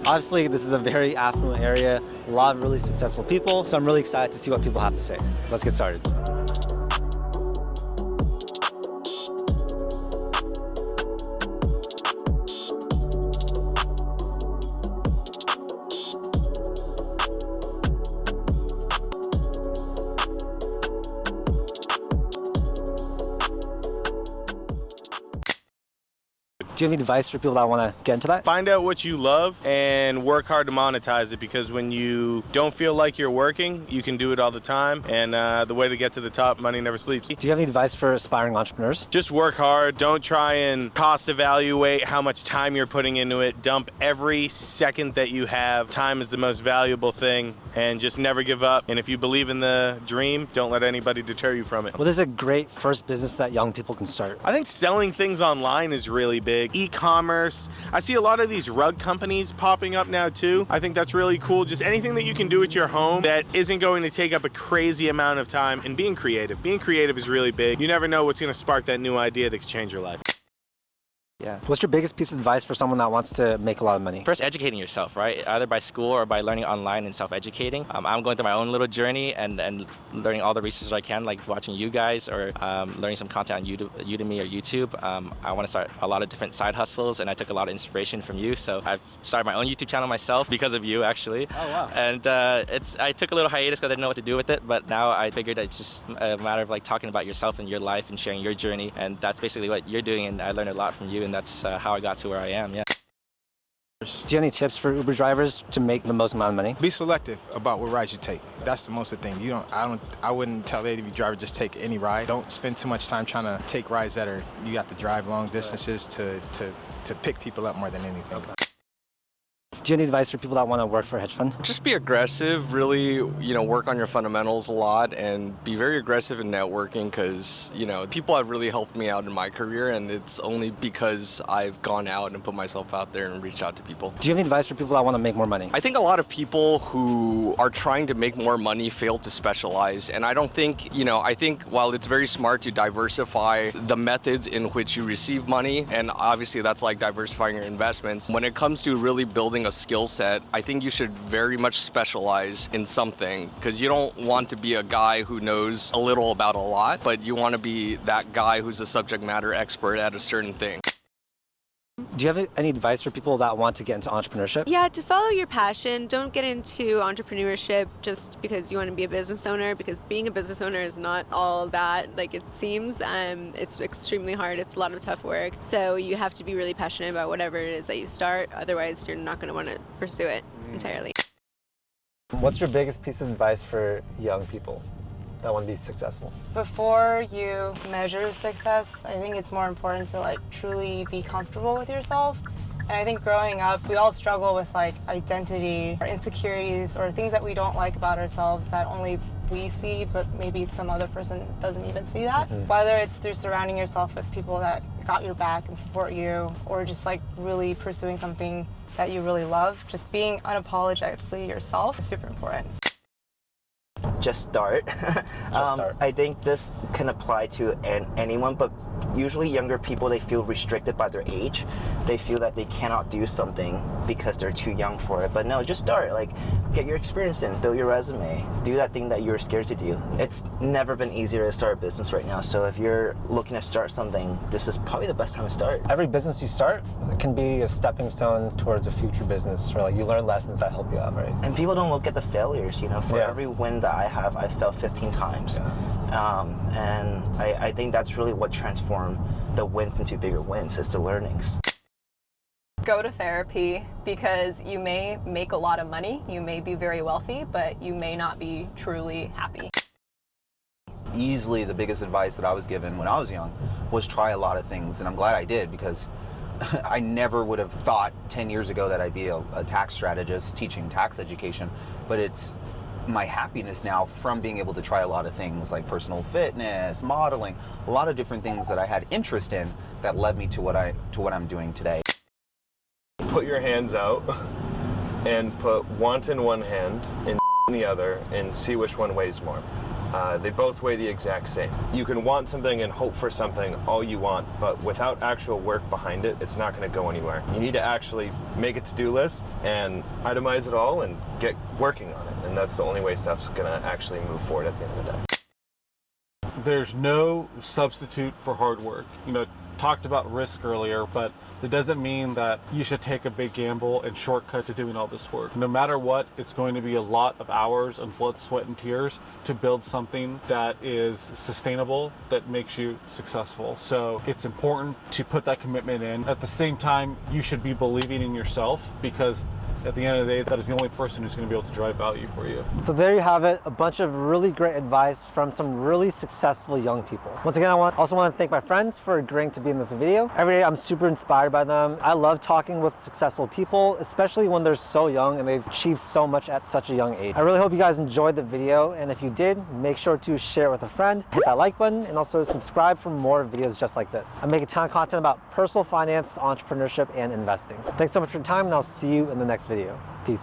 Obviously, this is a very affluent area, a lot of really successful people, so I'm really excited to see what people have to say. Let's get started. Do you have any advice for people that want to get into that? Find out what you love and work hard to monetize it, because when you don't feel like you're working, you can do it all the time. And the way to get to the top, money never sleeps. Do you have any advice for aspiring entrepreneurs? Just work hard. Don't try and cost evaluate how much time you're putting into it. Dump every second that you have. Time is the most valuable thing, and just never give up. And if you believe in the dream, don't let anybody deter you from it. Well, this is a great first business that young people can start. I think selling things online is really big. E-commerce. I see a lot of these rug companies popping up now too. I think that's really cool. Just anything that you can do at your home that isn't going to take up a crazy amount of time, and being creative. Being creative is really big. You never know what's going to spark that new idea that could change your life. Yeah. What's your biggest piece of advice for someone that wants to make a lot of money? First, educating yourself, right? Either by school or by learning online and self-educating. I'm going through my own little journey and learning all the resources I can, like watching you guys or learning some content on Udemy or YouTube. I want to start a lot of different side hustles, and I took a lot of inspiration from you. So I've started my own YouTube channel myself because of you, actually. Oh, wow. And I took a little hiatus because I didn't know what to do with it, but now I figured it's just a matter of like talking about yourself and your life and sharing your journey, and that's basically what you're doing, and I learned a lot from you, and that's how I got to where I am, yeah. Do you have any tips for Uber drivers to make the most amount of money? Be selective about what rides you take. That's the most thing. I wouldn't tell any driver just take any ride. Don't spend too much time trying to take rides that you have to drive long distances to pick people up more than anything. Okay. Do you have any advice for people that want to work for a hedge fund? Just be aggressive, really, work on your fundamentals a lot, and be very aggressive in networking, because, people have really helped me out in my career, and it's only because I've gone out and put myself out there and reached out to people. Do you have any advice for people that want to make more money? I think a lot of people who are trying to make more money fail to specialize, and I don't think, I think while it's very smart to diversify the methods in which you receive money, and obviously that's like diversifying your investments, when it comes to really building a skill set, I think you should very much specialize in something, because you don't want to be a guy who knows a little about a lot, but you want to be that guy who's a subject matter expert at a certain thing. Do you have any advice for people that want to get into entrepreneurship? Yeah, to follow your passion. Don't get into entrepreneurship just because you want to be a business owner, because being a business owner is not all that like it seems. It's extremely hard. It's a lot of tough work. So you have to be really passionate about whatever it is that you start. Otherwise, you're not going to want to pursue it entirely. What's your biggest piece of advice for young people that want to be successful? Before you measure success, I think it's more important to truly be comfortable with yourself. And I think growing up, we all struggle with identity or insecurities or things that we don't like about ourselves that only we see, but maybe some other person doesn't even see that. Mm-hmm. Whether it's through surrounding yourself with people that got your back and support you, or just really pursuing something that you really love, just being unapologetically yourself is super important. Just start. I think this can apply to anyone, but usually younger people, they feel restricted by their age. They feel that they cannot do something because they're too young for it. But no, just start. Get your experience in, build your resume, do that thing that you're scared to do. It's never been easier to start a business right now. So if you're looking to start something, this is probably the best time to start. Every business you start can be a stepping stone towards a future business, or you learn lessons that help you out, right? And people don't look at the failures. For every win that I have, I failed 15 times. And I think that's really what transformed the wins into bigger wins, is the learnings. Go to therapy, because you may make a lot of money, you may be very wealthy, but you may not be truly happy. Easily the biggest advice that I was given when I was young was try a lot of things, and I'm glad I did, because I never would have thought 10 years ago that I'd be a tax strategist teaching tax education, but it's my happiness now from being able to try a lot of things like personal fitness, modeling, a lot of different things that I had interest in that led me to what I'm doing today. Put your hands out and put want in one hand and in the other, and see which one weighs more. They both weigh the exact same. You can want something and hope for something all you want, but without actual work behind it, it's not going to go anywhere. You need to actually make a to-do list and itemize it all and get working on it. And that's the only way stuff's going to actually move forward at the end of the day. There's no substitute for hard work. You know, talked about risk earlier, but that doesn't mean that you should take a big gamble and shortcut to doing all this work. No matter what, it's going to be a lot of hours and blood, sweat, and tears to build something that is sustainable, that makes you successful. So it's important to put that commitment in. At the same time, you should be believing in yourself, because at the end of the day, that is the only person who's going to be able to drive value for you. So there you have it, a bunch of really great advice from some really successful young people. Once again, I also want to thank my friends for agreeing to be in this video. Every day I'm super inspired by them. I love talking with successful people, especially when they're so young and they've achieved so much at such a young age. I really hope you guys enjoyed the video, and if you did, make sure to share it with a friend, hit that like button, and also subscribe for more videos just like this. I make a ton of content about personal finance, entrepreneurship, and investing. Thanks so much for your time, and I'll see you in the next video. Peace.